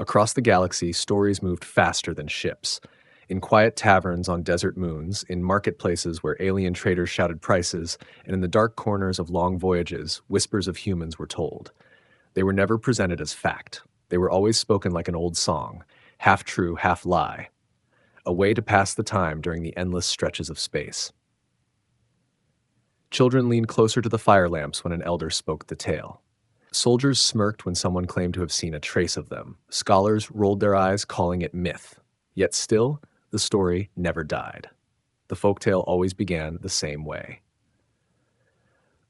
Across the galaxy, stories moved faster than ships. In quiet taverns on desert moons, in marketplaces where alien traders shouted prices, and in the dark corners of long voyages, whispers of humans were told. They were never presented as fact. They were always spoken like an old song, half true, half lie, a way to pass the time during the endless stretches of space. Children leaned closer to the fire lamps when an elder spoke the tale. Soldiers smirked when someone claimed to have seen a trace of them. Scholars rolled their eyes, calling it myth. Yet still, the story never died. The folktale always began the same way.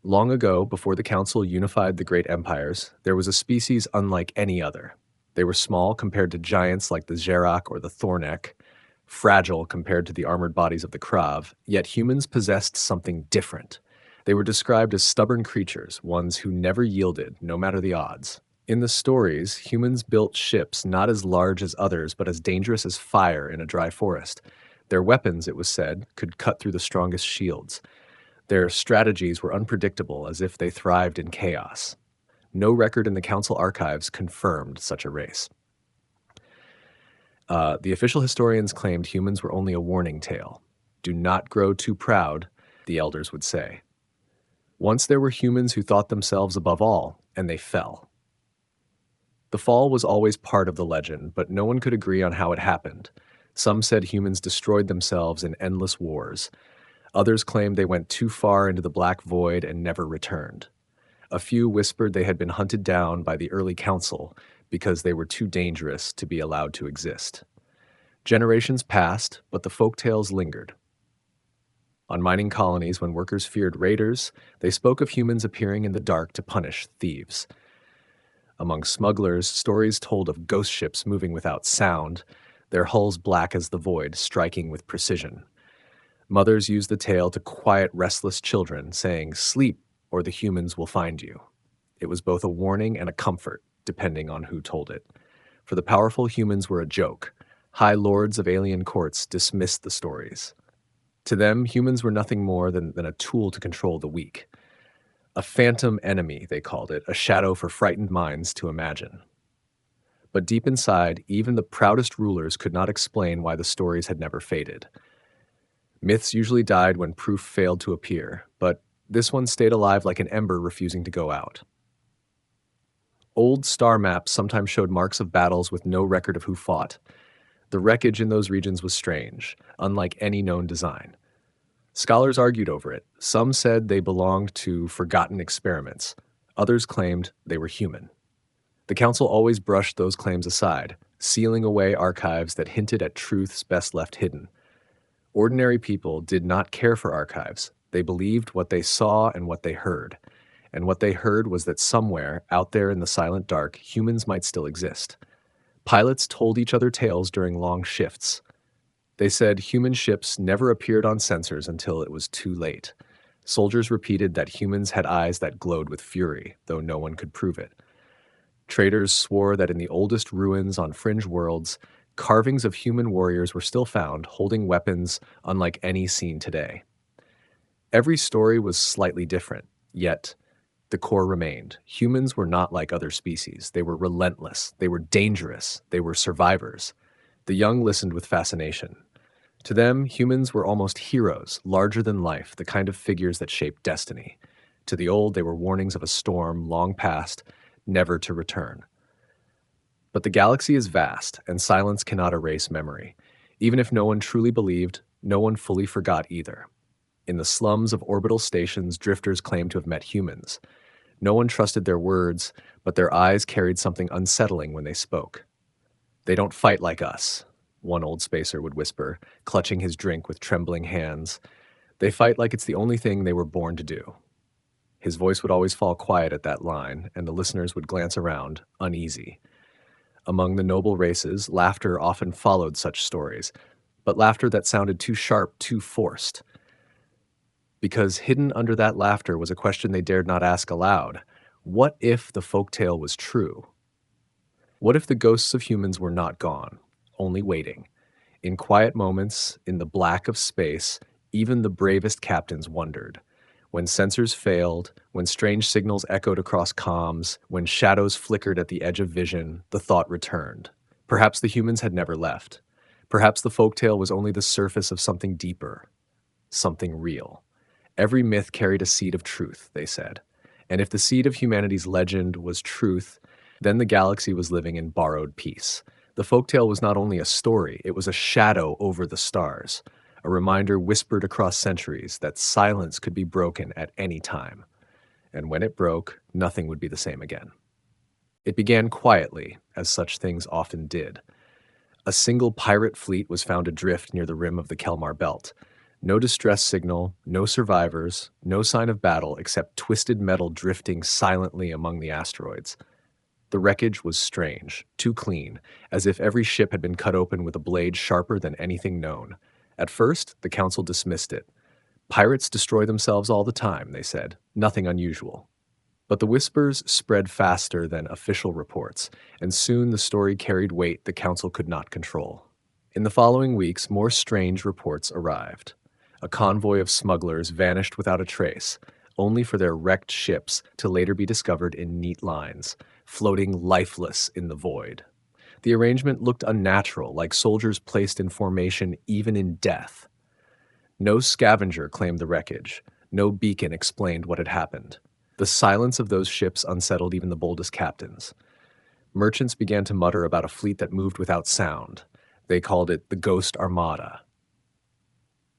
Long ago, before the Council unified the great empires, there was a species unlike any other. They were small compared to giants like the Xerak or the Thornek, fragile compared to the armored bodies of the Krav, yet humans possessed something different. They were described as stubborn creatures, ones who never yielded, no matter the odds. In the stories, humans built ships not as large as others, but as dangerous as fire in a dry forest. Their weapons, it was said, could cut through the strongest shields. Their strategies were unpredictable, as if they thrived in chaos. No record in the Council archives confirmed such a race. The official historians claimed humans were only a warning tale. Do not grow too proud, the elders would say. Once there were humans who thought themselves above all, and they fell. The fall was always part of the legend, but no one could agree on how it happened. Some said humans destroyed themselves in endless wars. Others claimed they went too far into the black void and never returned. A few whispered they had been hunted down by the early council because they were too dangerous to be allowed to exist. Generations passed, but the folktales lingered. On mining colonies, when workers feared raiders, they spoke of humans appearing in the dark to punish thieves. Among smugglers, stories told of ghost ships moving without sound, their hulls black as the void, striking with precision. Mothers used the tale to quiet restless children, saying, "Sleep, or the humans will find you." It was both a warning and a comfort, depending on who told it. For the powerful, humans were a joke. High lords of alien courts dismissed the stories. To them, humans were nothing more than a tool to control the weak. A phantom enemy, they called it, a shadow for frightened minds to imagine. But deep inside, even the proudest rulers could not explain why the stories had never faded. Myths usually died when proof failed to appear, but this one stayed alive like an ember refusing to go out. Old star maps sometimes showed marks of battles with no record of who fought. The wreckage in those regions was strange, unlike any known design. Scholars argued over it. Some said they belonged to forgotten experiments. Others claimed they were human. The Council always brushed those claims aside, sealing away archives that hinted at truths best left hidden. Ordinary people did not care for archives. They believed what they saw and what they heard. And what they heard was that somewhere, out there in the silent dark, humans might still exist. Pilots told each other tales during long shifts. They said human ships never appeared on sensors until it was too late. Soldiers repeated that humans had eyes that glowed with fury, though no one could prove it. Traders swore that in the oldest ruins on fringe worlds, carvings of human warriors were still found, holding weapons unlike any seen today. Every story was slightly different, yet the core remained. Humans were not like other species. They were relentless. They were dangerous. They were survivors. The young listened with fascination. To them, humans were almost heroes, larger than life, the kind of figures that shaped destiny. To the old, they were warnings of a storm long past, never to return. But the galaxy is vast, and silence cannot erase memory. Even if no one truly believed, no one fully forgot either. In the slums of orbital stations, drifters claimed to have met humans. No one trusted their words, but their eyes carried something unsettling when they spoke. "They don't fight like us," one old spacer would whisper, clutching his drink with trembling hands. "They fight like it's the only thing they were born to do." His voice would always fall quiet at that line, and the listeners would glance around, uneasy. Among the noble races, laughter often followed such stories, but laughter that sounded too sharp, too forced. Because hidden under that laughter was a question they dared not ask aloud. What if the folktale was true? What if the ghosts of humans were not gone, only waiting? In quiet moments, in the black of space, even the bravest captains wondered. When sensors failed, when strange signals echoed across comms, when shadows flickered at the edge of vision, the thought returned. Perhaps the humans had never left. Perhaps the folktale was only the surface of something deeper, something real. Every myth carried a seed of truth, they said. And if the seed of humanity's legend was truth, then the galaxy was living in borrowed peace. The folktale was not only a story, it was a shadow over the stars, a reminder whispered across centuries that silence could be broken at any time. And when it broke, nothing would be the same again. It began quietly, as such things often did. A single pirate fleet was found adrift near the rim of the Kelmar Belt. No distress signal, no survivors, no sign of battle except twisted metal drifting silently among the asteroids. The wreckage was strange, too clean, as if every ship had been cut open with a blade sharper than anything known. At first, the Council dismissed it. Pirates destroy themselves all the time, they said. Nothing unusual. But the whispers spread faster than official reports, and soon the story carried weight the Council could not control. In the following weeks, more strange reports arrived. A convoy of smugglers vanished without a trace, only for their wrecked ships to later be discovered in neat lines, floating lifeless in the void. The arrangement looked unnatural, like soldiers placed in formation even in death. No scavenger claimed the wreckage. No beacon explained what had happened. The silence of those ships unsettled even the boldest captains. Merchants began to mutter about a fleet that moved without sound. They called it the Ghost Armada.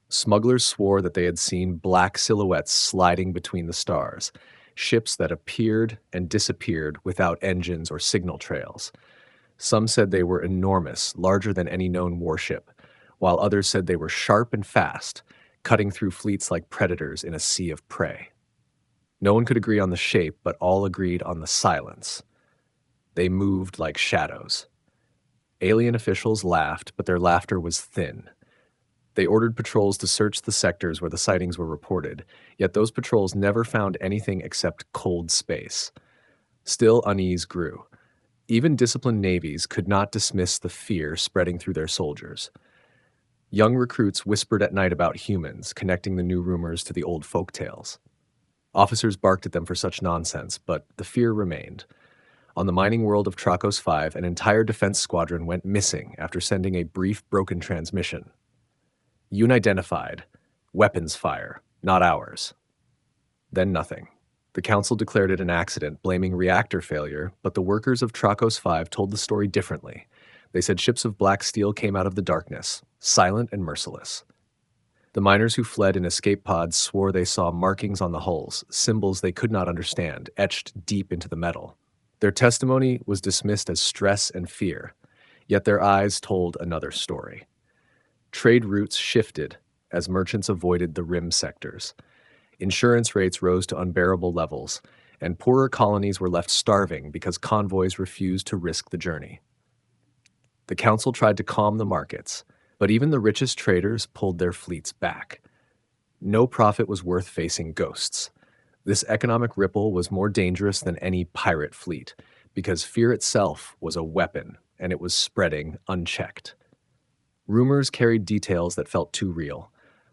Smugglers swore that they had seen black silhouettes sliding between the stars, ships that appeared and disappeared without engines or signal trails. Some said they were enormous, larger than any known warship, while others said they were sharp and fast, cutting through fleets like predators in a sea of prey. No one could agree on the shape, but all agreed on the silence. They moved like shadows. Alien officials laughed, but their laughter was thin. They ordered patrols to search the sectors where the sightings were reported, yet those patrols never found anything except cold space. Still, unease grew. Even disciplined navies could not dismiss the fear spreading through their soldiers. Young recruits whispered at night about humans, connecting the new rumors to the old folk tales. Officers barked at them for such nonsense, but the fear remained. On the mining world of Trakos 5, an entire defense squadron went missing after sending a brief broken transmission. Unidentified. Weapons fire. Not ours. Then nothing. The Council declared it an accident, blaming reactor failure, but the workers of Trakos 5 told the story differently. They said ships of black steel came out of the darkness, silent and merciless. The miners who fled in escape pods swore they saw markings on the hulls, symbols they could not understand, etched deep into the metal. Their testimony was dismissed as stress and fear, yet their eyes told another story. Trade routes shifted as merchants avoided the rim sectors. Insurance rates rose to unbearable levels, and poorer colonies were left starving because convoys refused to risk the journey. The Council tried to calm the markets, but even the richest traders pulled their fleets back. No profit was worth facing ghosts. This economic ripple was more dangerous than any pirate fleet, because fear itself was a weapon, and it was spreading unchecked. Rumors carried details that felt too real.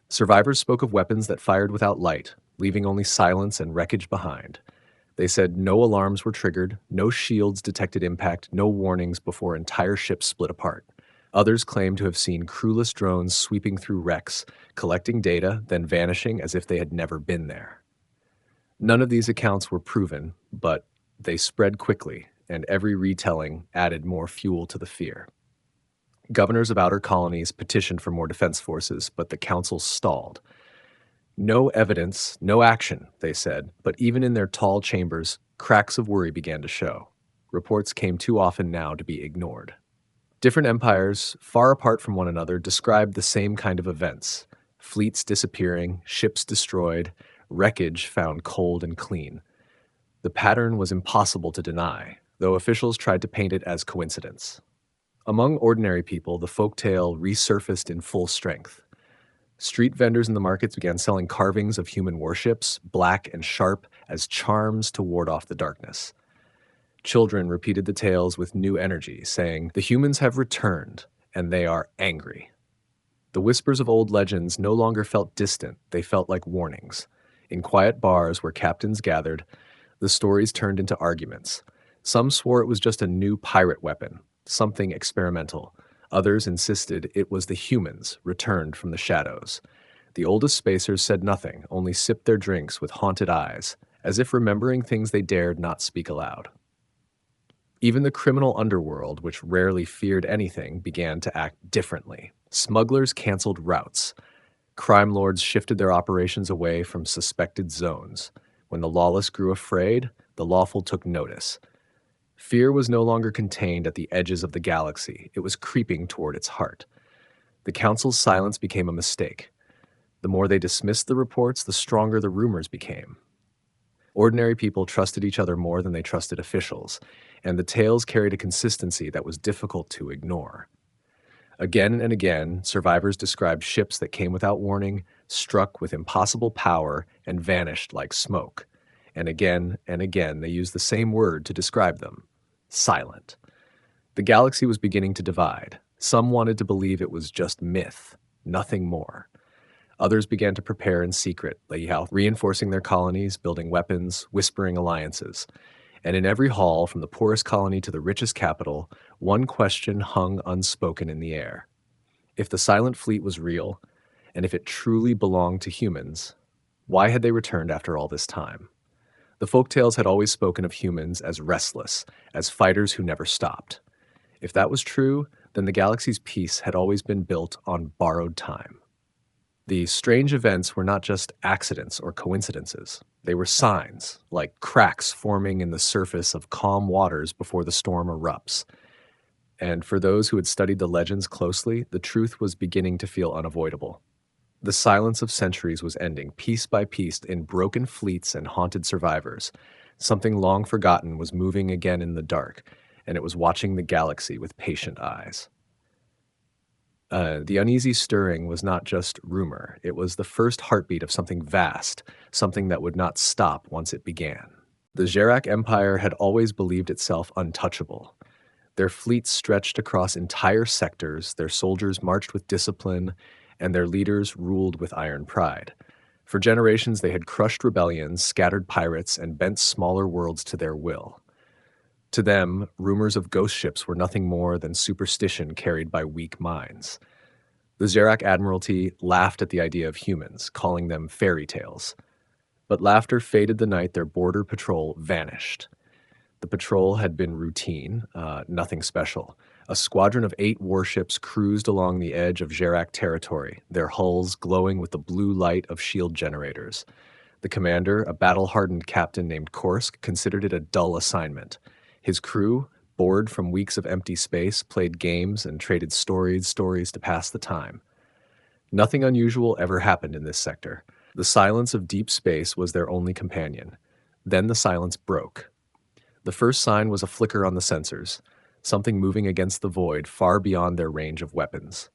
Survivors spoke of weapons that fired without light, leaving only silence and wreckage behind. They said no alarms were triggered, no shields detected impact, no warnings before entire ships split apart. Others claimed to have seen crewless drones sweeping through wrecks, collecting data, then vanishing as if they had never been there. None of these accounts were proven, but they spread quickly, and every retelling added more fuel to the fear. Governors of outer colonies petitioned for more defense forces, but the Council stalled. No evidence, no action, they said, but even in their tall chambers, cracks of worry began to show. Reports came too often now to be ignored. Different empires, far apart from one another, described the same kind of events. Fleets disappearing, ships destroyed, wreckage found cold and clean. The pattern was impossible to deny, though officials tried to paint it as coincidence. Among ordinary people, the folktale resurfaced in full strength. Street vendors in the markets began selling carvings of human warships, black and sharp, as charms to ward off the darkness. Children repeated the tales with new energy, saying, "The humans have returned, and they are angry." The whispers of old legends no longer felt distant, they felt like warnings. In quiet bars where captains gathered, the stories turned into arguments. Some swore it was just a new pirate weapon. something experimental. Others insisted it was the humans returned from the shadows. The oldest spacers said nothing, only sipped their drinks with haunted eyes, as if remembering things they dared not speak aloud. Even the criminal underworld, which rarely feared anything, began to act differently. Smugglers canceled routes. Crime lords shifted their operations away from suspected zones. When the lawless grew afraid, the lawful took notice. Fear was no longer contained at the edges of the galaxy. It was creeping toward its heart. The council's silence became a mistake. The more they dismissed the reports, the stronger the rumors became. Ordinary people trusted each other more than they trusted officials, and the tales carried a consistency that was difficult to ignore. Again and again, survivors described ships that came without warning, struck with impossible power, and vanished like smoke. And again, they used the same word to describe them: silent. The galaxy was beginning to divide. Some wanted to believe it was just myth, nothing more. Others began to prepare in secret, reinforcing their colonies, building weapons, whispering alliances. And in every hall, from the poorest colony to the richest capital, one question hung unspoken in the air. If the silent fleet was real, and if it truly belonged to humans, why had they returned after all this time? The folktales had always spoken of humans as restless, as fighters who never stopped. If that was true, then the galaxy's peace had always been built on borrowed time. These strange events were not just accidents or coincidences. They were signs, like cracks forming in the surface of calm waters before the storm erupts. And for those who had studied the legends closely, the truth was beginning to feel unavoidable. The silence of centuries was ending, piece by piece, in broken fleets and haunted survivors. Something long forgotten was moving again in the dark, and it was watching the galaxy with patient eyes. The uneasy stirring was not just rumor. It was the first heartbeat of something vast, something that would not stop once it began. The Xerac Empire had always believed itself untouchable. Their fleets stretched across entire sectors, their soldiers marched with discipline, and their leaders ruled with iron pride. For generations, they had crushed rebellions, scattered pirates, and bent smaller worlds to their will. To them, rumors of ghost ships were nothing more than superstition carried by weak minds. The Xerac Admiralty laughed at the idea of humans, calling them fairy tales. But laughter faded the night their border patrol vanished. The patrol had been routine, nothing special. A squadron of 8 warships cruised along the edge of Xerac territory, their hulls glowing with the blue light of shield generators. The commander, a battle-hardened captain named Korsk, considered it a dull assignment. His crew, bored from weeks of empty space, played games and traded stories to pass the time. Nothing unusual ever happened in this sector. The silence of deep space was their only companion. Then the silence broke. The first sign was a flicker on the sensors, something moving against the void far beyond their range of weapons.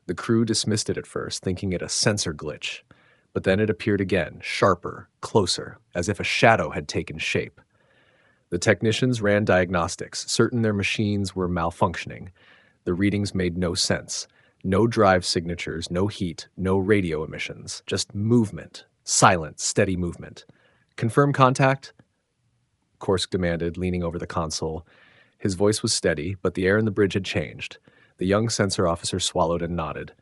The crew dismissed it at first, thinking it a sensor glitch. But then it appeared again, sharper, closer, as if a shadow had taken shape. The technicians ran diagnostics, certain their machines were malfunctioning. The readings made no sense. No drive signatures, no heat, no radio emissions, just movement, silent, steady movement. "Confirm contact?" Korsk demanded, leaning over the console. His voice was steady, but the air in the bridge had changed. The young sensor officer swallowed and nodded.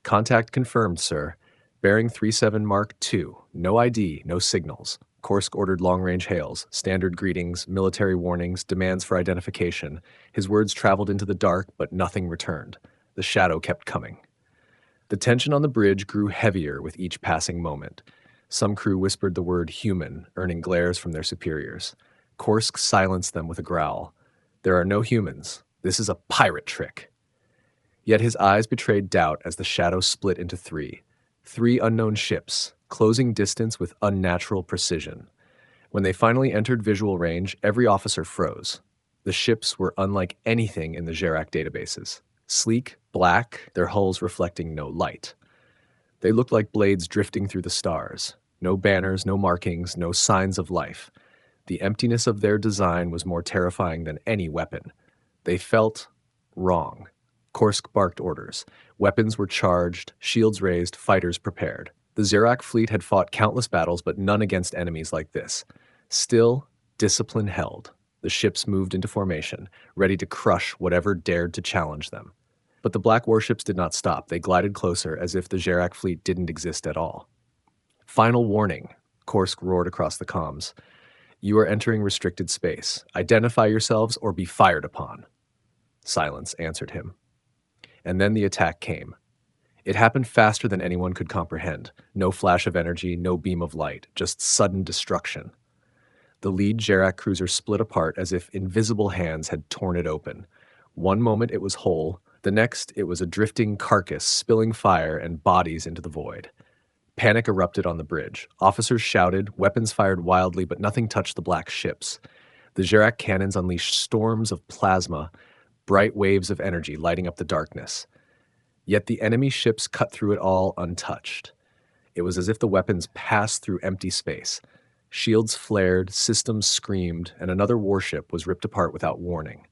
"Contact confirmed, sir. Bearing 37 Mark II. No ID, no signals." Korsk ordered long-range hails, standard greetings, military warnings, demands for identification. His words traveled into the dark, but nothing returned. The shadow kept coming. The tension on the bridge grew heavier with each passing moment. Some crew whispered the word human, earning glares from their superiors. Korsk silenced them with a growl. "There are no humans. This is a pirate trick." Yet his eyes betrayed doubt as the shadow split into 3. 3 unknown ships, closing distance with unnatural precision. When they finally entered visual range, every officer froze. The ships were unlike anything in the Xerac databases. Sleek, black, their hulls reflecting no light. They looked like blades drifting through the stars. No banners, no markings, no signs of life. The emptiness of their design was more terrifying than any weapon. They felt wrong. Korsk barked orders. Weapons were charged, shields raised, fighters prepared. The Xerac fleet had fought countless battles, but none against enemies like this. Still, discipline held. The ships moved into formation, ready to crush whatever dared to challenge them. But the black warships did not stop. They glided closer as if the Gerak fleet didn't exist at all. "Final warning," Kursk roared across the comms. "You are entering restricted space. Identify yourselves or be fired upon." Silence answered him. And then the attack came. It happened faster than anyone could comprehend. No flash of energy, no beam of light, just sudden destruction. The lead Gerak cruiser split apart as if invisible hands had torn it open. One moment it was whole, the next it was a drifting carcass spilling fire and bodies into the void. Panic erupted on the bridge. Officers shouted, weapons fired wildly, but nothing touched the black ships. The Gerak cannons unleashed storms of plasma, bright waves of energy lighting up the darkness. Yet the enemy ships cut through it all untouched. It was as if the weapons passed through empty space. Shields flared, systems screamed, and another warship was ripped apart without warning.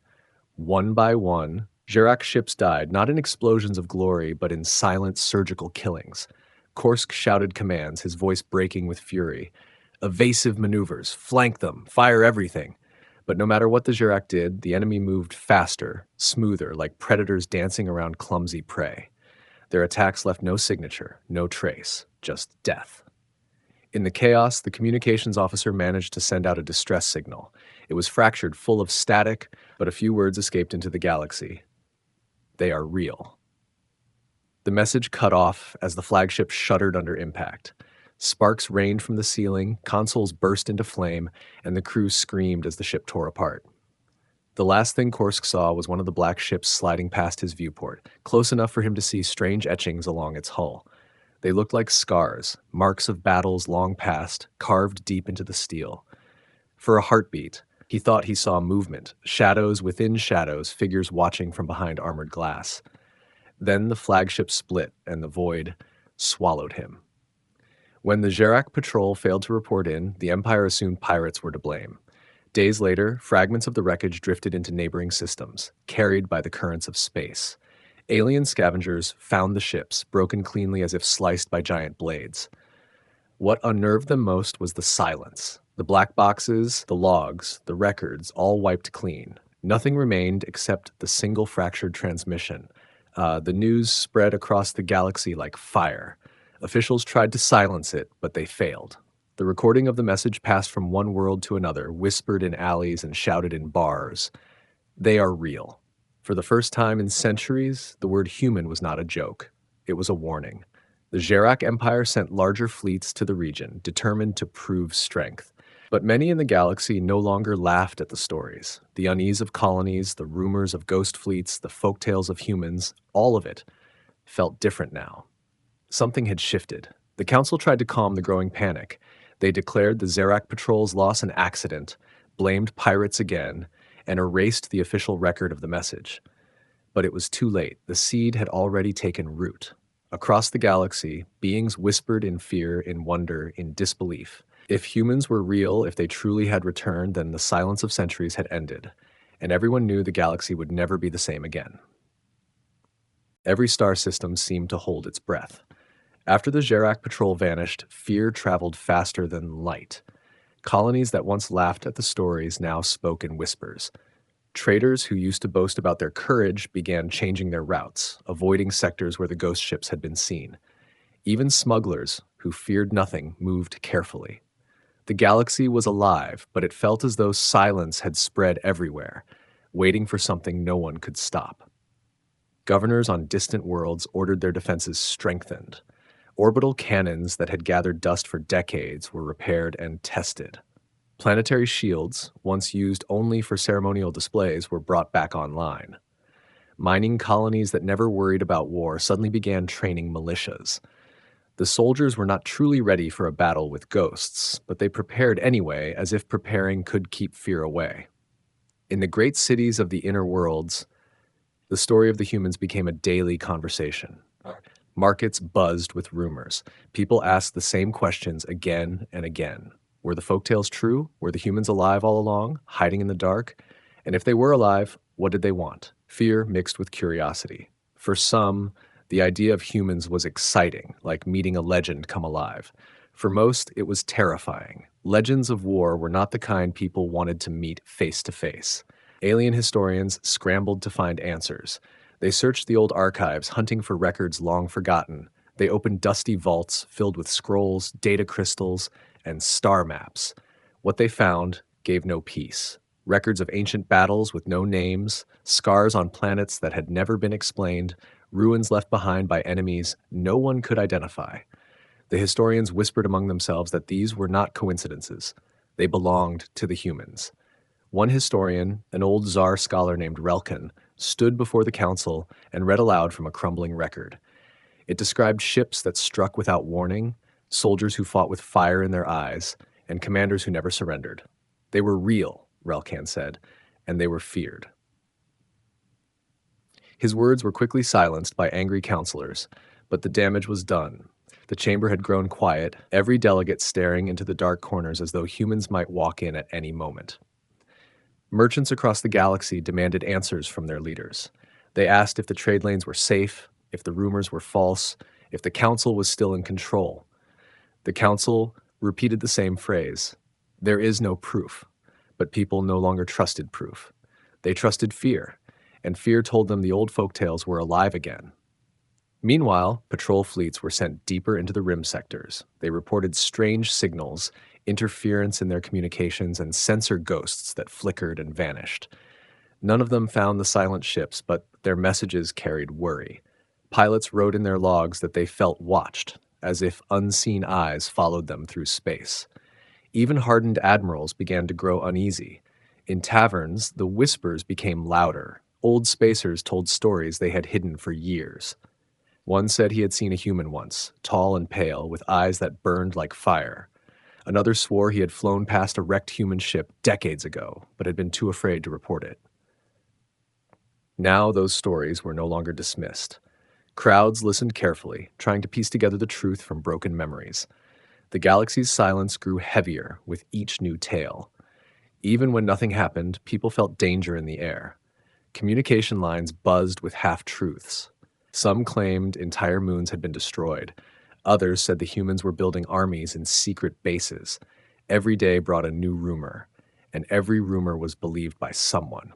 One by one, Gerak ships died, not in explosions of glory, but in silent surgical killings. Kursk shouted commands, his voice breaking with fury. Evasive maneuvers, flank them, fire everything. But no matter what the Gerak did, the enemy moved faster, smoother, like predators dancing around clumsy prey. Their attacks left no signature, no trace, just death. In the chaos, the communications officer managed to send out a distress signal. It was fractured, full of static, but a few words escaped into the galaxy. They are real. The message cut off as the flagship shuddered under impact. Sparks rained from the ceiling, consoles burst into flame, and the crew screamed as the ship tore apart. The last thing Kursk saw was one of the black ships sliding past his viewport, close enough for him to see strange etchings along its hull. They looked like scars, marks of battles long past, carved deep into the steel. For a heartbeat, he thought he saw movement, shadows within shadows, figures watching from behind armored glass. Then the flagship split, and the void swallowed him. When the Gerak patrol failed to report in, the Empire assumed pirates were to blame. Days later, fragments of the wreckage drifted into neighboring systems, carried by the currents of space. Alien scavengers found the ships, broken cleanly as if sliced by giant blades. What unnerved them most was the silence. The black boxes, the logs, the records, all wiped clean. Nothing remained except the single fractured transmission. The news spread across the galaxy like fire. Officials tried to silence it, but they failed. The recording of the message passed from one world to another, whispered in alleys and shouted in bars. They are real. For the first time in centuries, the word human was not a joke. It was a warning. The Gerak Empire sent larger fleets to the region, determined to prove strength. But many in the galaxy no longer laughed at the stories. The unease of colonies, the rumors of ghost fleets, the folktales of humans, all of it felt different now. Something had shifted. The Council tried to calm the growing panic. They declared the Gerak patrol's loss an accident, blamed pirates again, and erased the official record of the message. But it was too late. The seed had already taken root. Across the galaxy, beings whispered in fear, in wonder, in disbelief. If humans were real, if they truly had returned, then the silence of centuries had ended, and everyone knew the galaxy would never be the same again. Every star system seemed to hold its breath. After the Gerak patrol vanished, fear traveled faster than light. Colonies that once laughed at the stories now spoke in whispers. Traders who used to boast about their courage began changing their routes, avoiding sectors where the ghost ships had been seen. Even smugglers, who feared nothing, moved carefully. The galaxy was alive, but it felt as though silence had spread everywhere, waiting for something no one could stop. Governors on distant worlds ordered their defenses strengthened. Orbital cannons that had gathered dust for decades were repaired and tested. Planetary shields, once used only for ceremonial displays, were brought back online. Mining colonies that never worried about war suddenly began training militias. The soldiers were not truly ready for a battle with ghosts, but they prepared anyway, as if preparing could keep fear away. In the great cities of the inner worlds, the story of the humans became a daily conversation. Markets buzzed with rumors. People asked the same questions again and again. Were the folktales true? Were the humans alive all along, hiding in the dark? And if they were alive, what did they want? Fear mixed with curiosity. For some, the idea of humans was exciting, like meeting a legend come alive. For most, it was terrifying. Legends of war were not the kind people wanted to meet face to face. Alien historians scrambled to find answers. They searched the old archives, hunting for records long forgotten. They opened dusty vaults filled with scrolls, data crystals, and star maps. What they found gave no peace. Records of ancient battles with no names, scars on planets that had never been explained, ruins left behind by enemies no one could identify. The historians whispered among themselves that these were not coincidences. They belonged to the humans. One historian, an old Tsar scholar named Relkin, stood before the council and read aloud from a crumbling record. It described ships that struck without warning, soldiers who fought with fire in their eyes, and commanders who never surrendered. They were real, Relkan said, and they were feared. His words were quickly silenced by angry counselors, but the damage was done. The chamber had grown quiet, every delegate staring into the dark corners as though humans might walk in at any moment. Merchants across the galaxy demanded answers from their leaders. They asked if the trade lanes were safe, if the rumors were false, if the council was still in control. The council repeated the same phrase: "There is no proof." But people no longer trusted proof. They trusted fear, and fear told them the old folktales were alive again. Meanwhile, patrol fleets were sent deeper into the rim sectors. They reported strange signals, interference in their communications, and sensor ghosts that flickered and vanished. None of them found the silent ships, but their messages carried worry. Pilots wrote in their logs that they felt watched, as if unseen eyes followed them through space. Even hardened admirals began to grow uneasy. In taverns, the whispers became louder. Old spacers told stories they had hidden for years. One said he had seen a human once, tall and pale, with eyes that burned like fire. Another swore he had flown past a wrecked human ship decades ago, but had been too afraid to report it. Now those stories were no longer dismissed. Crowds listened carefully, trying to piece together the truth from broken memories. The galaxy's silence grew heavier with each new tale. Even when nothing happened, people felt danger in the air. Communication lines buzzed with half-truths. Some claimed entire moons had been destroyed. Others said the humans were building armies in secret bases. Every day brought a new rumor, and every rumor was believed by someone.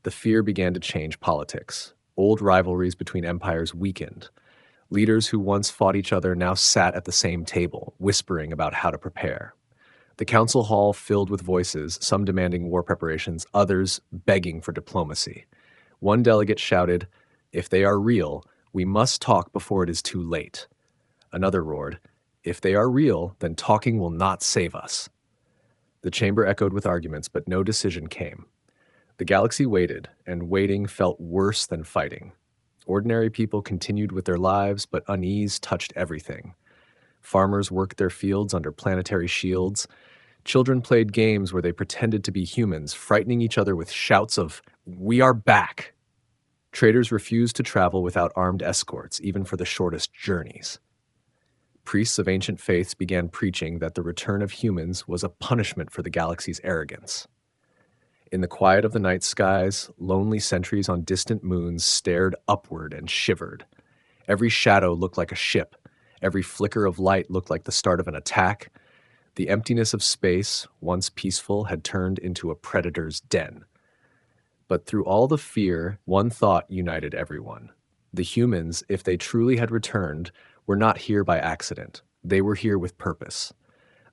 The fear began to change politics. Old rivalries between empires weakened. Leaders who once fought each other now sat at the same table, whispering about how to prepare. The council hall filled with voices, some demanding war preparations, others begging for diplomacy. One delegate shouted, "If they are real, we must talk before it is too late." Another roared, "If they are real, then talking will not save us." The chamber echoed with arguments, but no decision came. The galaxy waited, and waiting felt worse than fighting. Ordinary people continued with their lives, but unease touched everything. Farmers worked their fields under planetary shields. Children played games where they pretended to be humans, frightening each other with shouts of, "We are back!" Traders refused to travel without armed escorts, even for the shortest journeys. Priests of ancient faiths began preaching that the return of humans was a punishment for the galaxy's arrogance. In the quiet of the night skies, lonely sentries on distant moons stared upward and shivered. Every shadow looked like a ship. Every flicker of light looked like the start of an attack. The emptiness of space, once peaceful, had turned into a predator's den. But through all the fear, one thought united everyone. The humans, if they truly had returned, were not here by accident. They were here with purpose.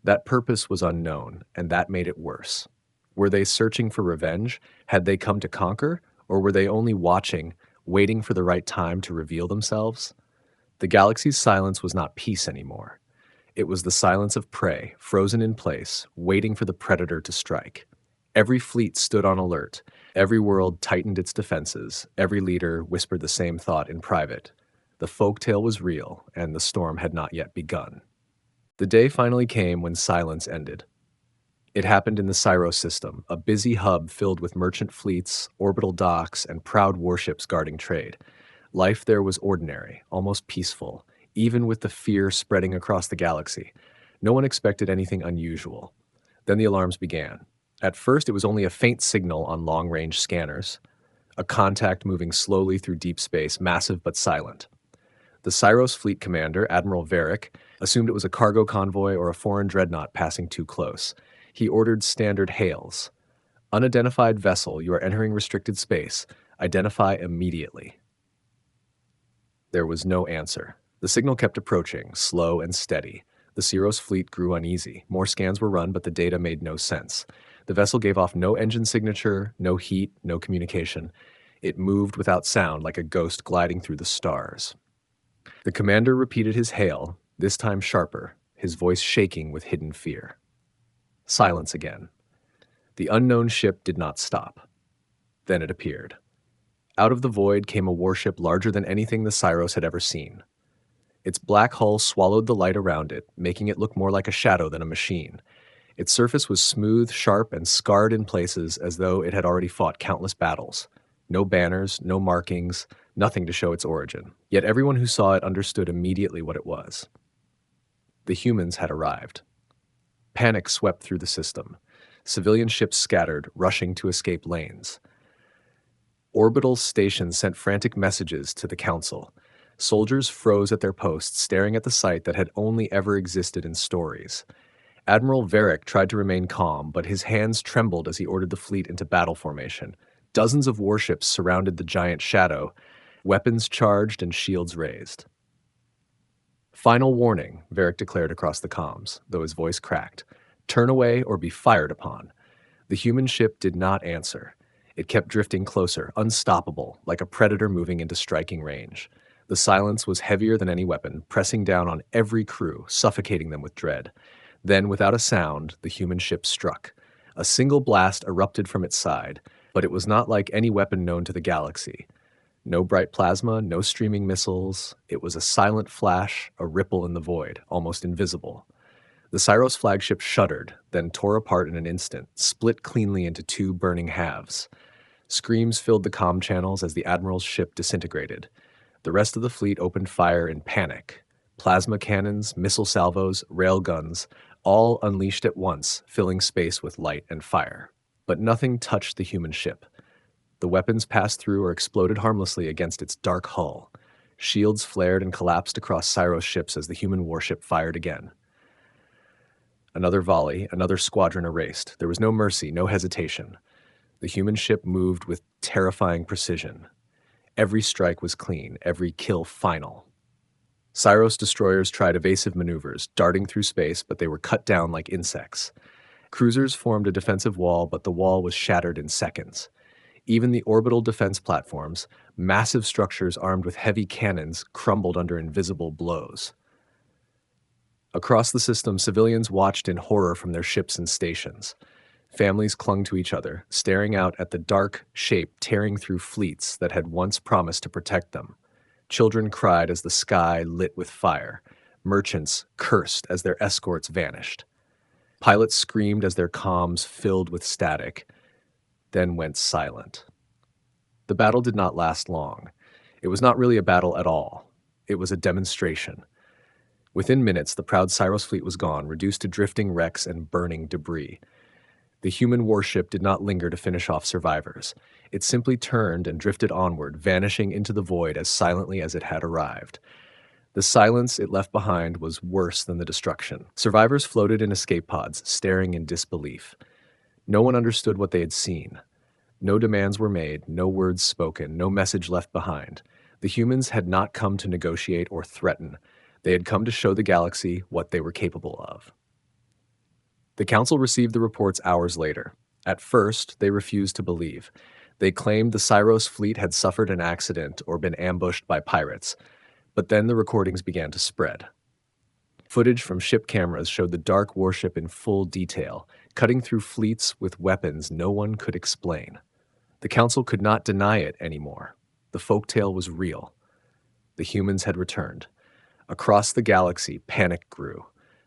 That purpose was unknown, and that made it worse. Were they searching for revenge? Had they come to conquer? Or were they only watching, waiting for the right time to reveal themselves? The galaxy's silence was not peace anymore. It was the silence of prey, frozen in place, waiting for the predator to strike. Every fleet stood on alert. Every world tightened its defenses. Every leader whispered the same thought in private. The folktale was real, and the storm had not yet begun. The day finally came when silence ended. It happened in the Syros system, a busy hub filled with merchant fleets, orbital docks, and proud warships guarding trade. Life there was ordinary, almost peaceful, even with the fear spreading across the galaxy. No one expected anything unusual. Then the alarms began. At first, it was only a faint signal on long-range scanners, a contact moving slowly through deep space, massive but silent. The Cyros fleet commander, Admiral Varric, assumed it was a cargo convoy or a foreign dreadnought passing too close. He ordered standard hails. Unidentified vessel, you are entering restricted space. Identify immediately. There was no answer. The signal kept approaching, slow and steady. The Cyros fleet grew uneasy. More scans were run, but the data made no sense. The vessel gave off no engine signature, no heat, no communication. It moved without sound like a ghost gliding through the stars. The commander repeated his hail, this time sharper, his voice shaking with hidden fear. Silence again. The unknown ship did not stop. Then it appeared. Out of the void came a warship larger than anything the Cyros had ever seen. Its black hull swallowed the light around it, making it look more like a shadow than a machine. Its surface was smooth, sharp, and scarred in places as though it had already fought countless battles. No banners, no markings, nothing to show its origin. Yet everyone who saw it understood immediately what it was. The humans had arrived. Panic swept through the system. Civilian ships scattered, rushing to escape lanes. Orbital stations sent frantic messages to the Council. Soldiers froze at their posts, staring at the sight that had only ever existed in stories. Admiral Varric tried to remain calm, but his hands trembled as he ordered the fleet into battle formation. Dozens of warships surrounded the giant shadow, weapons charged and shields raised. Final warning, Varric declared across the comms, though his voice cracked. Turn away or be fired upon. The human ship did not answer. It kept drifting closer, unstoppable, like a predator moving into striking range. The silence was heavier than any weapon, pressing down on every crew, suffocating them with dread. Then, without a sound, the human ship struck. A single blast erupted from its side, but it was not like any weapon known to the galaxy. No bright plasma, no streaming missiles. It was a silent flash, a ripple in the void, almost invisible. The Cyros flagship shuddered, then tore apart in an instant, split cleanly into two burning halves. Screams filled the comm channels as the Admiral's ship disintegrated. The rest of the fleet opened fire in panic. Plasma cannons, missile salvos, railguns, all unleashed at once, filling space with light and fire. But nothing touched the human ship. The weapons passed through or exploded harmlessly against its dark hull. Shields flared and collapsed across Cyros ships as the human warship fired again. Another volley, another squadron erased. There was no mercy, no hesitation. The human ship moved with terrifying precision. Every strike was clean, every kill final. Cyros destroyers tried evasive maneuvers, darting through space, but they were cut down like insects. Cruisers formed a defensive wall, but the wall was shattered in seconds. Even the orbital defense platforms, massive structures armed with heavy cannons, crumbled under invisible blows. Across the system, civilians watched in horror from their ships and stations. Families clung to each other, staring out at the dark shape tearing through fleets that had once promised to protect them. Children cried as the sky lit with fire. Merchants cursed as their escorts vanished. Pilots screamed as their comms filled with static, then went silent. The battle did not last long. It was not really a battle at all. It was a demonstration. Within minutes, the proud Cyros fleet was gone, reduced to drifting wrecks and burning debris. The human warship did not linger to finish off survivors. It simply turned and drifted onward, vanishing into the void as silently as it had arrived. The silence it left behind was worse than the destruction. Survivors floated in escape pods, staring in disbelief. No one understood what they had seen. No demands were made, no words spoken, no message left behind. The humans had not come to negotiate or threaten. They had come to show the galaxy what they were capable of. The Council received the reports hours later. At first, they refused to believe. They claimed the Cyros fleet had suffered an accident or been ambushed by pirates. But then the recordings began to spread. Footage from ship cameras showed the dark warship in full detail, cutting through fleets with weapons no one could explain. The Council could not deny it anymore. The folktale was real. The humans had returned. Across the galaxy, panic grew.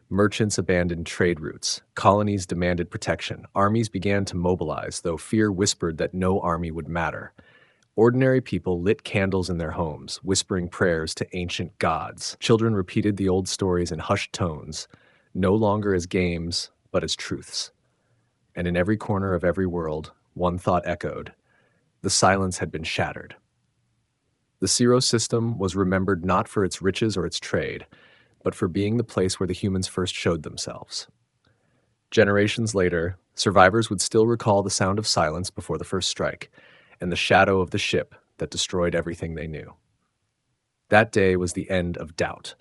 Merchants abandoned trade routes. Colonies demanded protection. Armies began to mobilize, though fear whispered that no army would matter. Ordinary people lit candles in their homes, whispering prayers to ancient gods. Children repeated the old stories in hushed tones, no longer as games, but as truths. And in every corner of every world, one thought echoed. The silence had been shattered. The Zero system was remembered not for its riches or its trade, but for being the place where the humans first showed themselves. Generations later, survivors would still recall the sound of silence before the first strike, and the shadow of the ship that destroyed everything they knew. That day was the end of doubt.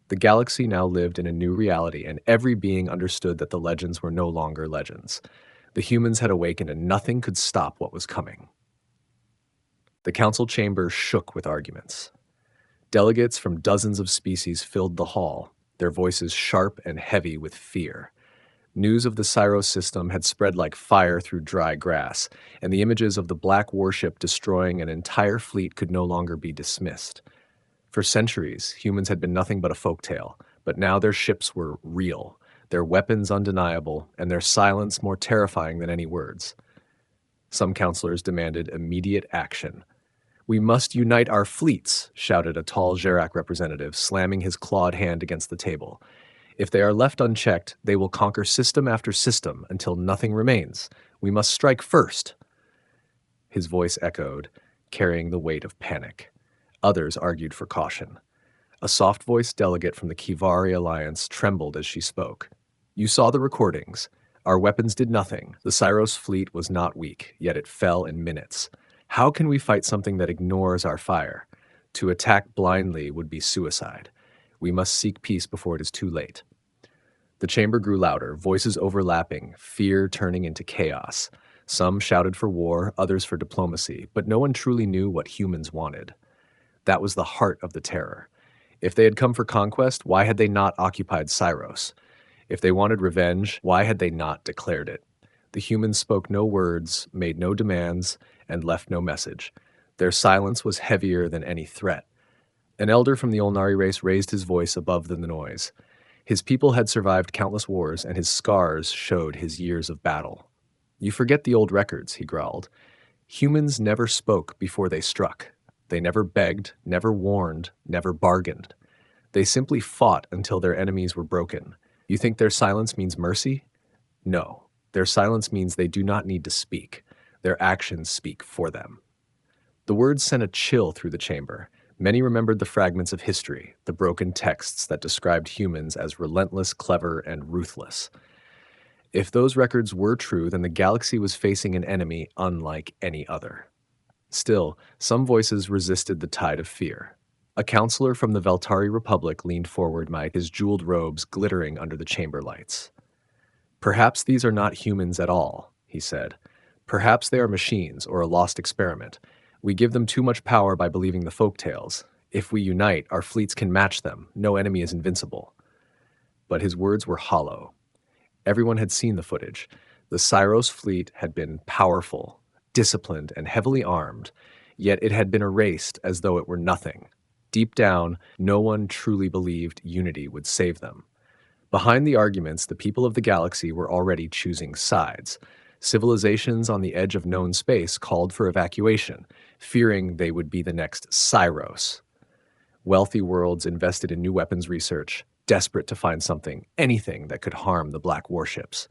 The galaxy now lived in a new reality, and every being understood that the legends were no longer legends. The humans had awakened, and nothing could stop what was coming. The council chamber shook with arguments. Delegates from dozens of species filled the hall, their voices sharp and heavy with fear. News of the Syro system had spread like fire through dry grass, and the images of the black warship destroying an entire fleet could no longer be dismissed. For centuries, humans had been nothing but a folktale, but now their ships were real, their weapons undeniable, and their silence more terrifying than any words. Some counselors demanded immediate action. "We must unite our fleets," shouted a tall Gerak representative, slamming his clawed hand against the table. "If they are left unchecked, they will conquer system after system until nothing remains. We must strike first." His voice echoed, carrying the weight of panic. Others argued for caution. A soft-voiced delegate from the Kivari Alliance trembled as she spoke. "You saw the recordings. Our weapons did nothing. The Syros fleet was not weak, yet it fell in minutes. How can we fight something that ignores our fire? To attack blindly would be suicide. We must seek peace before it is too late." The chamber grew louder, voices overlapping, fear turning into chaos. Some shouted for war, others for diplomacy, but no one truly knew what humans wanted. That was the heart of the terror. If they had come for conquest, why had they not occupied Syros? If they wanted revenge, why had they not declared it? The humans spoke no words, made no demands, and left no message. Their silence was heavier than any threat. An elder from the Olnari race raised his voice above the noise. His people had survived countless wars, and his scars showed his years of battle. "You forget the old records," he growled. "Humans never spoke before they struck. They never begged, never warned, never bargained. They simply fought until their enemies were broken. You think their silence means mercy? No. Their silence means they do not need to speak. Their actions speak for them." The words sent a chill through the chamber. Many remembered the fragments of history, the broken texts that described humans as relentless, clever, and ruthless. If those records were true, then the galaxy was facing an enemy unlike any other. Still, some voices resisted the tide of fear. A counselor from the Veltari Republic leaned forward, his jeweled robes glittering under the chamber lights. "Perhaps these are not humans at all," he said. "Perhaps they are machines or a lost experiment. We give them too much power by believing the folktales. If we unite, our fleets can match them. No enemy is invincible." But his words were hollow. Everyone had seen the footage. The Syros fleet had been powerful, disciplined, and heavily armed, yet it had been erased as though it were nothing. Deep down, no one truly believed unity would save them. Behind the arguments, the people of the galaxy were already choosing sides. Civilizations on the edge of known space called for evacuation, fearing they would be the next Syros. Wealthy worlds invested in new weapons research, desperate to find something, anything that could harm the black warships.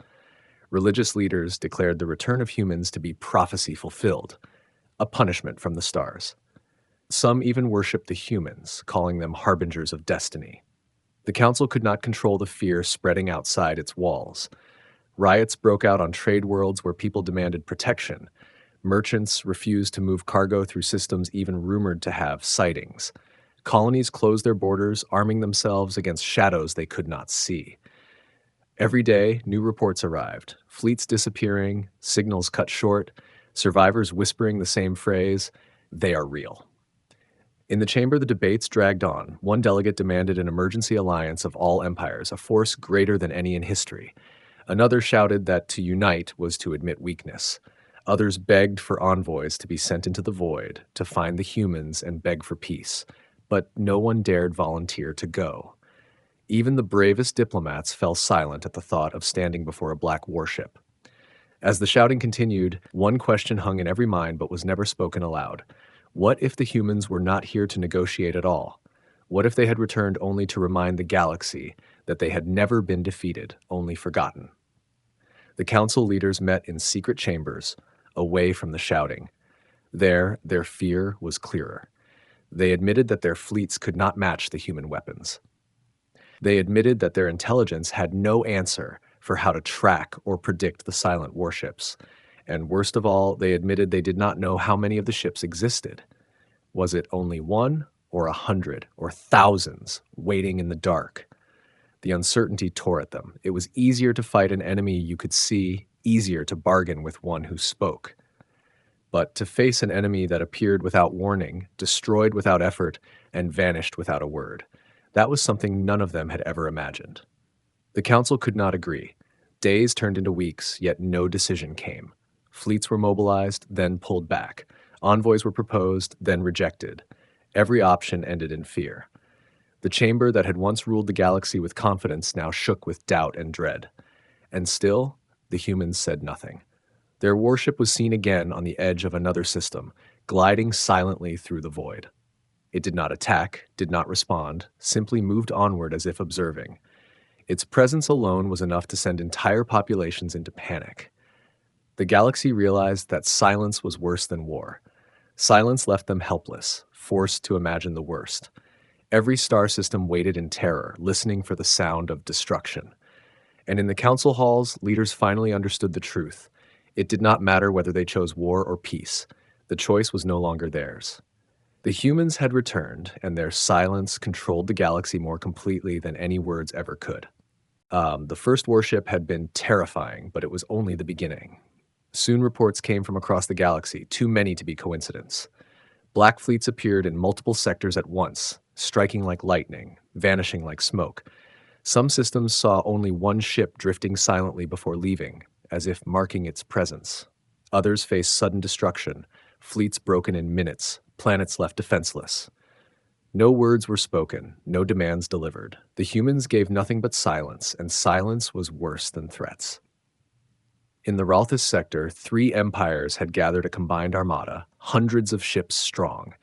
Religious leaders declared the return of humans to be prophecy fulfilled, a punishment from the stars. Some even worshipped the humans, calling them harbingers of destiny. The council could not control the fear spreading outside its walls. Riots broke out on trade worlds where people demanded protection. Merchants refused to move cargo through systems even rumored to have sightings. Colonies closed their borders, arming themselves against shadows they could not see. Every day, new reports arrived, fleets disappearing, signals cut short, survivors whispering the same phrase, "They are real." In the chamber, the debates dragged on. One delegate demanded an emergency alliance of all empires, a force greater than any in history. Another shouted that to unite was to admit weakness. Others begged for envoys to be sent into the void, to find the humans and beg for peace. But no one dared volunteer to go. Even the bravest diplomats fell silent at the thought of standing before a black warship. As the shouting continued, one question hung in every mind but was never spoken aloud. What if the humans were not here to negotiate at all? What if they had returned only to remind the galaxy that they had never been defeated, only forgotten? The council leaders met in secret chambers, away from the shouting. There, their fear was clearer. They admitted that their fleets could not match the human weapons. They admitted that their intelligence had no answer for how to track or predict the silent warships. And worst of all, they admitted they did not know how many of the ships existed. Was it only one, or 100, or thousands waiting in the dark? The uncertainty tore at them. It was easier to fight an enemy you could see, easier to bargain with one who spoke. But to face an enemy that appeared without warning, destroyed without effort, and vanished without a word, that was something none of them had ever imagined. The council could not agree. Days turned into weeks, yet no decision came. Fleets were mobilized, then pulled back. Envoys were proposed, then rejected. Every option ended in fear. The chamber that had once ruled the galaxy with confidence now shook with doubt and dread. And still, the humans said nothing. Their warship was seen again on the edge of another system, gliding silently through the void. It did not attack, did not respond, simply moved onward as if observing. Its presence alone was enough to send entire populations into panic. The galaxy realized that silence was worse than war. Silence left them helpless, forced to imagine the worst. Every star system waited in terror, listening for the sound of destruction. And in the council halls, leaders finally understood the truth. It did not matter whether they chose war or peace. The choice was no longer theirs. The humans had returned, and their silence controlled the galaxy more completely than any words ever could. The first warship had been terrifying, but it was only the beginning. Soon reports came from across the galaxy, too many to be coincidence. Black fleets appeared in multiple sectors at once, striking like lightning, vanishing like smoke. Some systems saw only one ship drifting silently before leaving, as if marking its presence. Others faced sudden destruction, fleets broken in minutes, planets left defenseless. No words were spoken, no demands delivered. The humans gave nothing but silence, and silence was worse than threats. In the Ralthus sector, 3 empires had gathered a combined armada, hundreds of ships strong.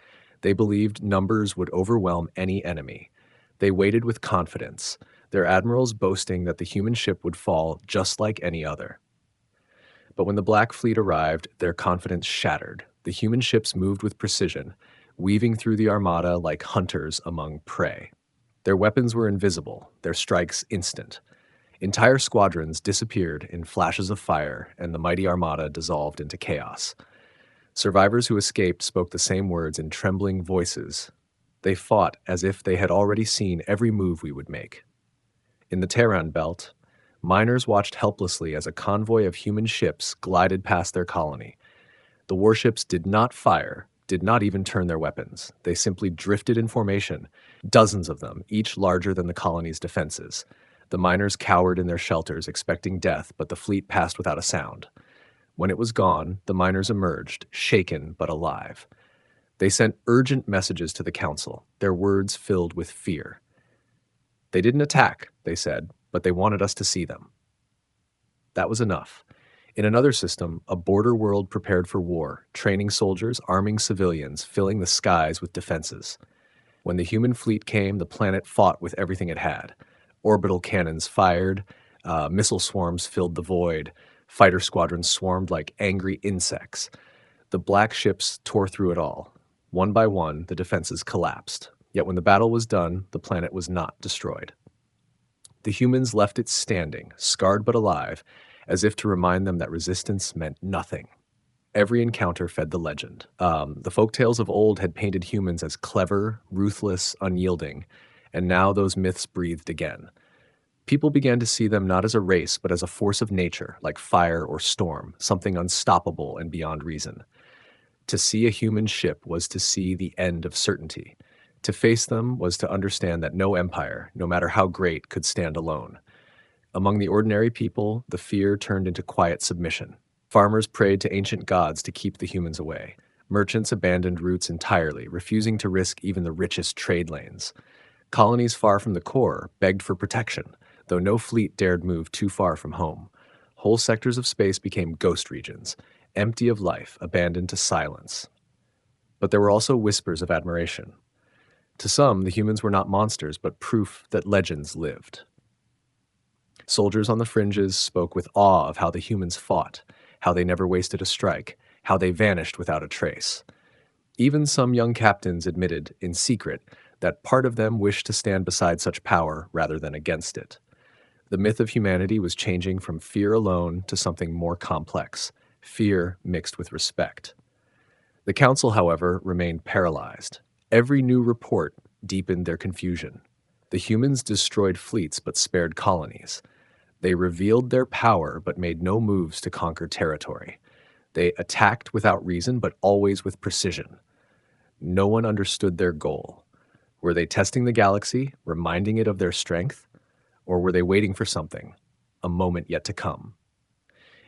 They believed numbers would overwhelm any enemy. They waited with confidence, their admirals boasting that the human ship would fall just like any other. But when the Black Fleet arrived, their confidence shattered. The human ships moved with precision, weaving through the armada like hunters among prey. Their weapons were invisible, their strikes instant. Entire squadrons disappeared in flashes of fire, and the mighty armada dissolved into chaos. Survivors who escaped spoke the same words in trembling voices. They fought as if they had already seen every move we would make. In the Terran belt, miners watched helplessly as a convoy of human ships glided past their colony. The warships did not fire, did not even turn their weapons. They simply drifted in formation, dozens of them, each larger than the colony's defenses. The miners cowered in their shelters, expecting death, but the fleet passed without a sound. When it was gone, the miners emerged, shaken but alive. They sent urgent messages to the council, their words filled with fear. They didn't attack, they said, but they wanted us to see them. That was enough. In another system, a border world prepared for war, training soldiers, arming civilians, filling the skies with defenses. When the human fleet came, the planet fought with everything it had. Orbital cannons fired, missile swarms filled the void, fighter squadrons swarmed like angry insects. The black ships tore through it all. One by one, the defenses collapsed. Yet when the battle was done, the planet was not destroyed. The humans left it standing, scarred but alive, as if to remind them that resistance meant nothing. Every encounter fed the legend. The folktales of old had painted humans as clever, ruthless, unyielding, and now those myths breathed again. People began to see them not as a race, but as a force of nature, like fire or storm, something unstoppable and beyond reason. To see a human ship was to see the end of certainty. To face them was to understand that no empire, no matter how great, could stand alone. Among the ordinary people, the fear turned into quiet submission. Farmers prayed to ancient gods to keep the humans away. Merchants abandoned routes entirely, refusing to risk even the richest trade lanes. Colonies far from the core begged for protection, though no fleet dared move too far from home. Whole sectors of space became ghost regions, empty of life, abandoned to silence. But there were also whispers of admiration. To some, the humans were not monsters, but proof that legends lived. Soldiers on the fringes spoke with awe of how the humans fought, how they never wasted a strike, how they vanished without a trace. Even some young captains admitted, in secret, that part of them wished to stand beside such power rather than against it. The myth of humanity was changing from fear alone to something more complex, fear mixed with respect. The council, however, remained paralyzed. Every new report deepened their confusion. The humans destroyed fleets but spared colonies. They revealed their power but made no moves to conquer territory. They attacked without reason but always with precision. No one understood their goal. Were they testing the galaxy, reminding it of their strength? Or were they waiting for something, a moment yet to come?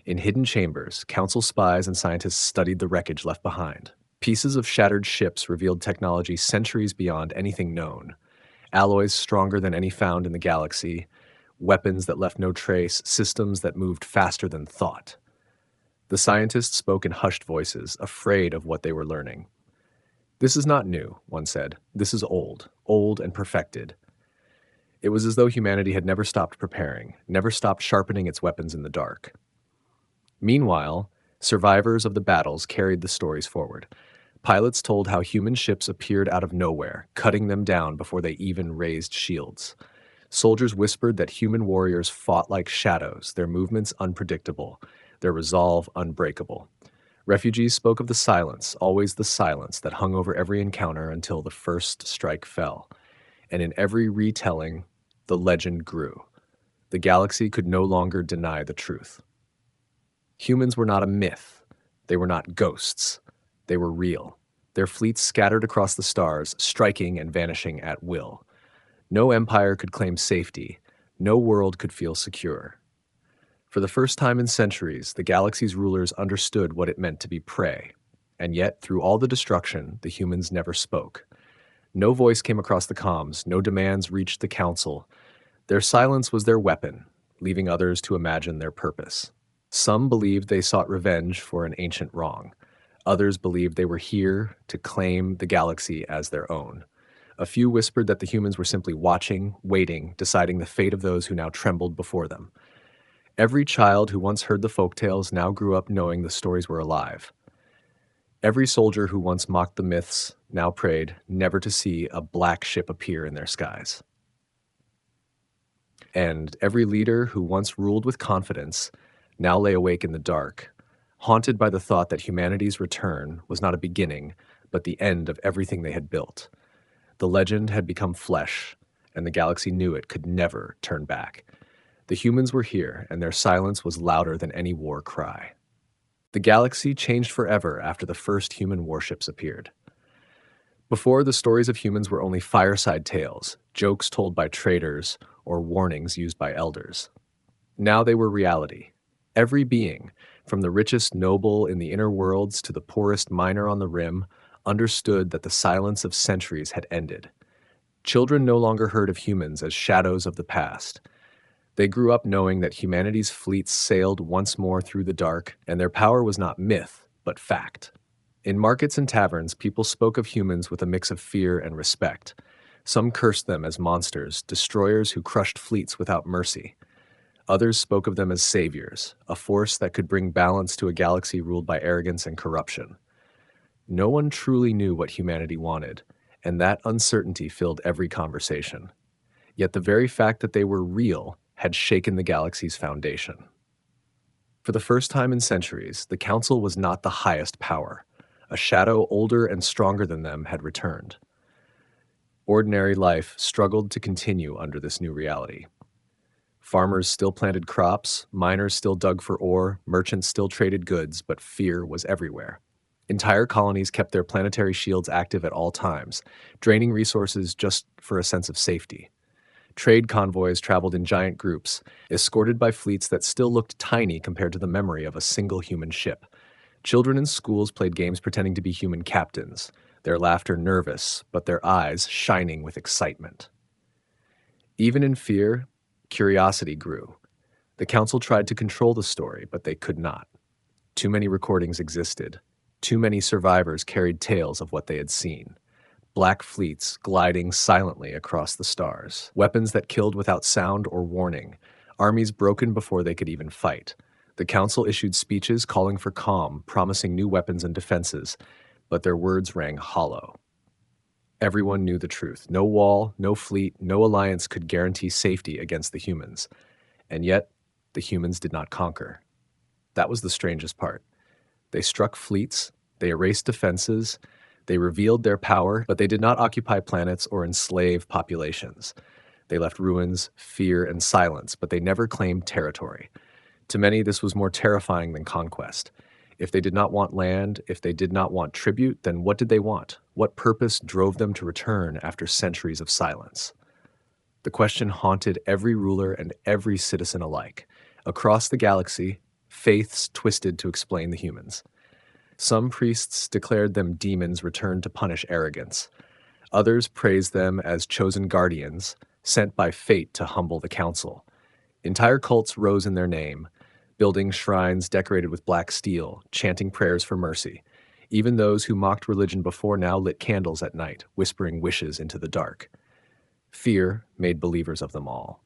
In hidden chambers, council spies and scientists studied the wreckage left behind. Pieces of shattered ships revealed technology centuries beyond anything known. Alloys stronger than any found in the galaxy, weapons that left no trace, systems that moved faster than thought. The scientists spoke in hushed voices, afraid of what they were learning. "This is not new," one said. "This is old, old and perfected." It was as though humanity had never stopped preparing, never stopped sharpening its weapons in the dark. Meanwhile, survivors of the battles carried the stories forward. Pilots told how human ships appeared out of nowhere, cutting them down before they even raised shields. Soldiers whispered that human warriors fought like shadows, their movements unpredictable, their resolve unbreakable. Refugees spoke of the silence, always the silence that hung over every encounter until the first strike fell. And in every retelling, the legend grew. The galaxy could no longer deny the truth. Humans were not a myth. They were not ghosts. They were real. Their fleets scattered across the stars, striking and vanishing at will. No empire could claim safety. No world could feel secure. For the first time in centuries, the galaxy's rulers understood what it meant to be prey. And yet, through all the destruction, the humans never spoke. No voice came across the comms, no demands reached the council. Their silence was their weapon, leaving others to imagine their purpose. Some believed they sought revenge for an ancient wrong. Others believed they were here to claim the galaxy as their own. A few whispered that the humans were simply watching, waiting, deciding the fate of those who now trembled before them. Every child who once heard the folktales now grew up knowing the stories were alive. Every soldier who once mocked the myths now prayed never to see a black ship appear in their skies. And every leader who once ruled with confidence now lay awake in the dark, haunted by the thought that humanity's return was not a beginning, but the end of everything they had built. The legend had become flesh, and the galaxy knew it could never turn back. The humans were here, and their silence was louder than any war cry. The galaxy changed forever after the first human warships appeared. Before, the stories of humans were only fireside tales, jokes told by traders, or warnings used by elders. Now they were reality. Every being, from the richest noble in the inner worlds to the poorest miner on the rim, understood that the silence of centuries had ended. Children no longer heard of humans as shadows of the past. They grew up knowing that humanity's fleets sailed once more through the dark, and their power was not myth, but fact. In markets and taverns, people spoke of humans with a mix of fear and respect. Some cursed them as monsters, destroyers who crushed fleets without mercy. Others spoke of them as saviors, a force that could bring balance to a galaxy ruled by arrogance and corruption. No one truly knew what humanity wanted, and that uncertainty filled every conversation. Yet the very fact that they were real had shaken the galaxy's foundation. For the first time in centuries, the Council was not the highest power. A shadow older and stronger than them had returned. Ordinary life struggled to continue under this new reality. Farmers still planted crops, miners still dug for ore, merchants still traded goods, but fear was everywhere. Entire colonies kept their planetary shields active at all times, draining resources just for a sense of safety. Trade convoys traveled in giant groups, escorted by fleets that still looked tiny compared to the memory of a single human ship. Children in schools played games pretending to be human captains, their laughter nervous, but their eyes shining with excitement. Even in fear, curiosity grew. The Council tried to control the story, but they could not. Too many recordings existed. Too many survivors carried tales of what they had seen. Black fleets gliding silently across the stars, weapons that killed without sound or warning, armies broken before they could even fight. The Council issued speeches calling for calm, promising new weapons and defenses, but their words rang hollow. Everyone knew the truth. No wall, no fleet, no alliance could guarantee safety against the humans. And yet, the humans did not conquer. That was the strangest part. They struck fleets, they erased defenses, they revealed their power, but they did not occupy planets or enslave populations. They left ruins, fear, and silence, but they never claimed territory. To many, this was more terrifying than conquest. If they did not want land, if they did not want tribute, then what did they want? What purpose drove them to return after centuries of silence? The question haunted every ruler and every citizen alike. Across the galaxy, faiths twisted to explain the humans. Some priests declared them demons returned to punish arrogance. Others praised them as chosen guardians, sent by fate to humble the council. Entire cults rose in their name, building shrines decorated with black steel, chanting prayers for mercy. Even those who mocked religion before now lit candles at night, whispering wishes into the dark. Fear made believers of them all.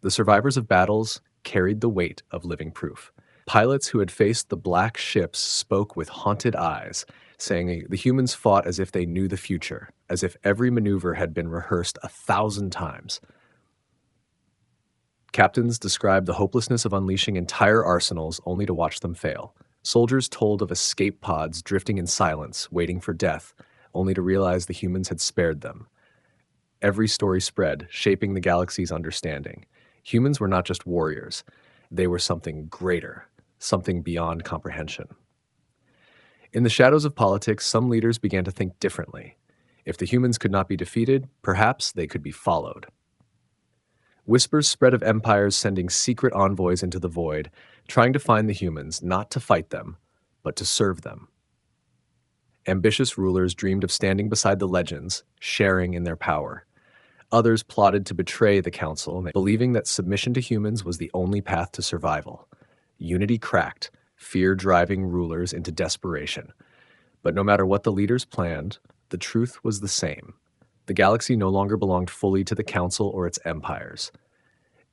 The survivors of battles carried the weight of living proof. Pilots who had faced the black ships spoke with haunted eyes, saying the humans fought as if they knew the future, as if every maneuver had been rehearsed 1,000 times. Captains described the hopelessness of unleashing entire arsenals only to watch them fail. Soldiers told of escape pods drifting in silence, waiting for death, only to realize the humans had spared them. Every story spread, shaping the galaxy's understanding. Humans were not just warriors. They were something greater, something beyond comprehension. In the shadows of politics, some leaders began to think differently. If the humans could not be defeated, perhaps they could be followed. Whispers spread of empires sending secret envoys into the void, trying to find the humans, not to fight them, but to serve them. Ambitious rulers dreamed of standing beside the legends, sharing in their power. Others plotted to betray the council, believing that submission to humans was the only path to survival. Unity cracked, fear driving rulers into desperation. But no matter what the leaders planned, the truth was the same. The galaxy no longer belonged fully to the council or its empires.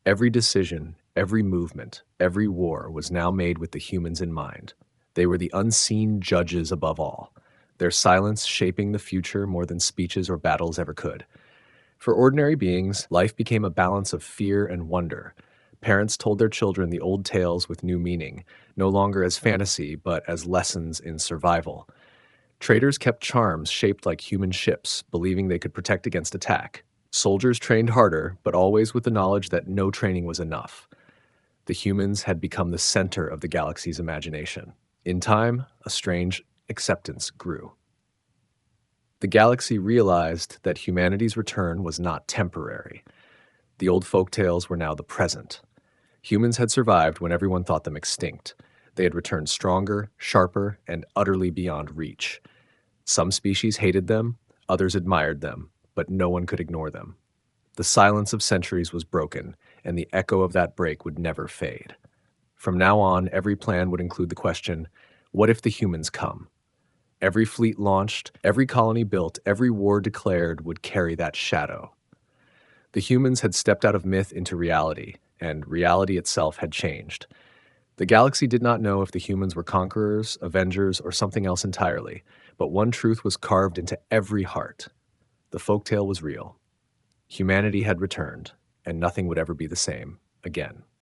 Every decision, every movement, every war was now made with the humans in mind. They were the unseen judges above all, their silence shaping the future more than speeches or battles ever could. For ordinary beings, life became a balance of fear and wonder. Parents told their children the old tales with new meaning, no longer as fantasy, but as lessons in survival. Traders kept charms shaped like human ships, believing they could protect against attack. Soldiers trained harder, but always with the knowledge that no training was enough. The humans had become the center of the galaxy's imagination. In time, a strange acceptance grew. The galaxy realized that humanity's return was not temporary. The old folktales were now the present. Humans had survived when everyone thought them extinct. They had returned stronger, sharper, and utterly beyond reach. Some species hated them, others admired them, but no one could ignore them. The silence of centuries was broken, and the echo of that break would never fade. From now on, every plan would include the question, what if the humans come? Every fleet launched, every colony built, every war declared would carry that shadow. The humans had stepped out of myth into reality, and reality itself had changed. The galaxy did not know if the humans were conquerors, avengers, or something else entirely, but one truth was carved into every heart. The folktale was real. Humanity had returned, and nothing would ever be the same again.